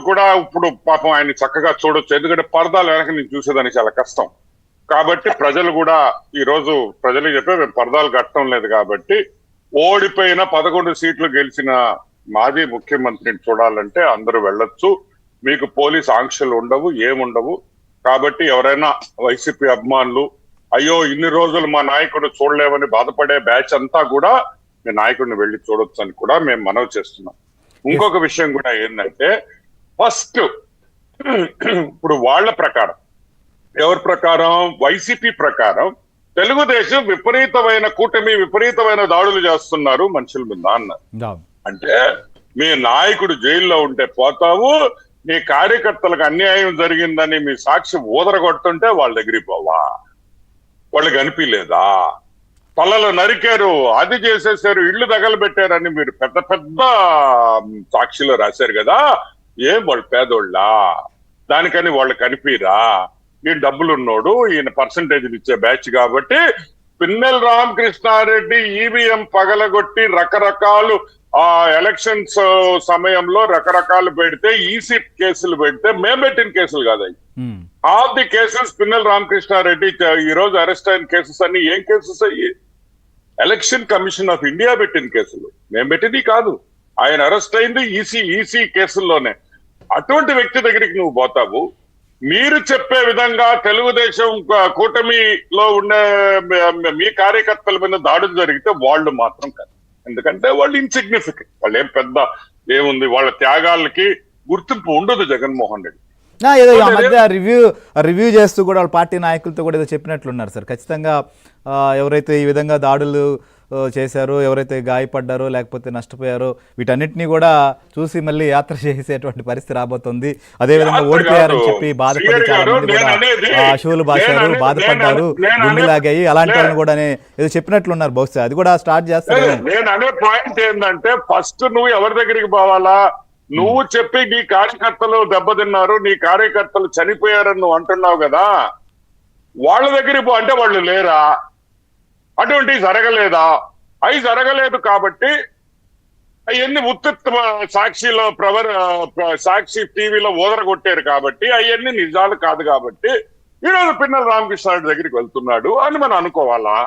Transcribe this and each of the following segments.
కూడా ఇప్పుడు పాపం ఆయన చక్కగా చూడొచ్చు, ఎందుకంటే పరదాలు వెనక నేను చూసేదానికి చాలా కష్టం. కాబట్టి ప్రజలు కూడా ఈ రోజు ప్రజలకు చెప్పే మేము పరదాలు కట్టడం లేదు కాబట్టి ఓడిపోయిన 11 సీట్లు గెలిచిన మాజీ ముఖ్యమంత్రిని చూడాలంటే అందరూ వెళ్ళొచ్చు. మీకు పోలీస్ ఆంక్షలు ఉండవు, ఏముండవు. కాబట్టి ఎవరైనా వైసీపీ అభిమానులు అయ్యో ఇన్ని రోజులు మా నాయకుడు చూడలేమని బాధపడే బ్యాచ్ అంతా కూడా మీ నాయకుడిని వెళ్ళి చూడొచ్చు అని కూడా మేము మనవి చేస్తున్నాం. ఇంకొక విషయం కూడా ఏంటంటే ఫస్ట్ ఇప్పుడు వాళ్ళ ప్రకారం, ఎవరి ప్రకారం, వైసీపీ ప్రకారం తెలుగుదేశం విపరీతమైన కూటమి విపరీతమైన దాడులు చేస్తున్నారు మనుషుల మీద అన్నారు. అంటే మీ నాయకుడు జైల్లో ఉంటే పోతావు, నీ కార్యకర్తలకు అన్యాయం జరిగిందని మీ సాక్షి ఊదరగొడుతుంటే వాళ్ళ దగ్గరికి పోవా? వాళ్ళకి అనిపించలేదా? తలలు నరికారు, అది చేసేసారు, ఇళ్లు తగలబెట్టారని మీరు పెద్ద పెద్ద సాక్షిలో రాశారు కదా. ఏం వాళ్ళు పేదోళ్ళా? దానికని వాళ్ళకి అనిపిరా? ఈయన డబ్బులున్నోడు, ఈయన పర్సంటేజ్లు ఇచ్చే బ్యాచ్ కాబట్టి పిన్నెల రామకృష్ణారెడ్డి ఈవీఎం పగలగొట్టి రకరకాలు ఎలక్షన్స్ సమయంలో రకరకాలు పెడితే, ఈసీ కేసులు పెడితే, మేము పెట్టిన కేసులు కాదు of the cases. Pinnelli Ramakrishna Reddy ఈ రోజు అరెస్ట్ అయిన కేసెస్ అన్ని ఏం కేసెస్ అయ్యి? ఎలక్షన్ కమిషన్ ఆఫ్ ఇండియా పెట్టిన కేసులు, మేము పెట్టింది కాదు. ఆయన అరెస్ట్ అయింది ఈసీ కేసుల్లోనే. అటువంటి వ్యక్తి దగ్గరికి నువ్వు పోతావు. మీరు చెప్పే విధంగా తెలుగుదేశం కూటమిలో ఉండే మీ కార్యకర్తల మీద దాడులు జరిగితే వాళ్ళు మాత్రం కాదు. ఎందుకంటే వాళ్ళు ఇన్సిగ్నిఫికెంట్, వాళ్ళు ఏం పెద్ద ఏముంది, వాళ్ళ త్యాగాలకి గుర్తింపు ఉండదు జగన్మోహన్ రెడ్డి. ఏదో ఆ మధ్య రివ్యూ చేస్తూ కూడా వాళ్ళ పార్టీ నాయకులతో కూడా ఏదో చెప్పినట్లున్నారు సార్. ఖచ్చితంగా ఎవరైతే ఈ విధంగా దాడులు చేశారో, ఎవరైతే గాయపడ్డారో లేకపోతే నష్టపోయారో, వీటన్నిటినీ కూడా చూసి మళ్ళీ యాత్ర చేసేటువంటి పరిస్థితి రాబోతుంది. అదేవిధంగా ఓడిపోయారని చెప్పి బాధపడి చాలా మంది కూడా అశువులు బాశారు, బాధపడ్డారు, గుండెలాగాయి, అలాంటి వాళ్ళని కూడా ఏదో చెప్పినట్లున్నారు. బహుశా అది కూడా స్టార్ట్ చేస్తారు. నేను అనే పాయింట్ ఏంటంటే ఫస్ట్ నువ్వు ఎవరి దగ్గరికి పోవాలా? నువ్వు చెప్పి నీ కార్యకర్తలు దెబ్బతిన్నారు, నీ కార్యకర్తలు చనిపోయారని నువ్వు అంటున్నావు కదా, వాళ్ళ దగ్గరికి పో అంటే వాళ్ళు లేరా? అటువంటివి జరగలేదా? అవి జరగలేదు కాబట్టి అవన్నీ ఉత్తిత్వ సాక్షిలో సాక్షి టీవీలో ఓదరగొట్టారు కాబట్టి అవన్నీ నిజాలు కాదు కాబట్టి ఈరోజు పిన్నెల రామకృష్ణారెడ్డి దగ్గరికి వెళ్తున్నాడు అని మనం అనుకోవాలా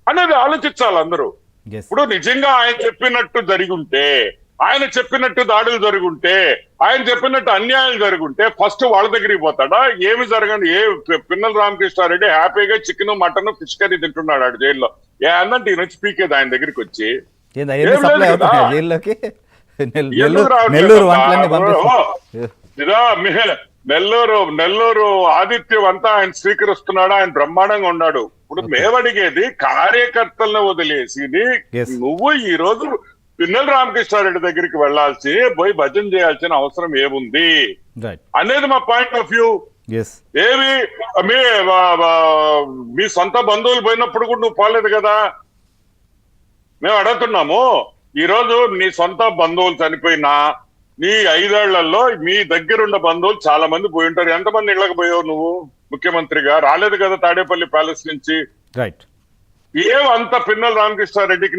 అనేది ఆలోచించాలి అందరూ. ఇప్పుడు నిజంగా ఆయన చెప్పినట్టు జరిగి ఉంటే, ఆయన చెప్పినట్టు దాడులు జరుగుంటే, ఆయన చెప్పినట్టు అన్యాయాలు జరుగుంటే ఫస్ట్ వాళ్ళ దగ్గరికి పోతాడా? ఏమి జరగండి, పిన్నెల రామకృష్ణారెడ్డి హ్యాపీగా చికెన్ మటన్ ఫిష్ కర్రీ తింటున్నాడు ఆడు జైల్లో. ఏమంటే ఈయన వచ్చి పీకేది ఆయన దగ్గరికి వచ్చి నెల్లూరు ఆదిత్యం అంతా ఆయన స్వీకరిస్తున్నాడు, ఆయన బ్రహ్మాండంగా ఉన్నాడు. ఇప్పుడు మేమడిగేది కార్యకర్తలను వదిలేసి నువ్వు ఈ రోజు పిన్నెల రామకృష్ణారెడ్డి దగ్గరికి వెళ్లాల్సి పోయి భజన చేయాల్సిన అవసరం ఏముంది అనేది మా పాయింట్ ఆఫ్ వ్యూ. ఏవి మీ సొంత బంధువులు పోయినప్పుడు కూడా నువ్వు పోలేదు కదా. మేము అడుగుతున్నాము, ఈ రోజు నీ సొంత బంధువులు చనిపోయినా నీ 5 ఏళ్లలో మీ దగ్గరున్న బంధువులు చాలా మంది పోయి ఉంటారు. ఎంతమంది ఇళ్ళకి పోయావు నువ్వు? ముఖ్యమంత్రిగా రాలేదు కదా తాడేపల్లి ప్యాలెస్ నుంచి. ఏమంత పిన్నెల రామకృష్ణారెడ్డికి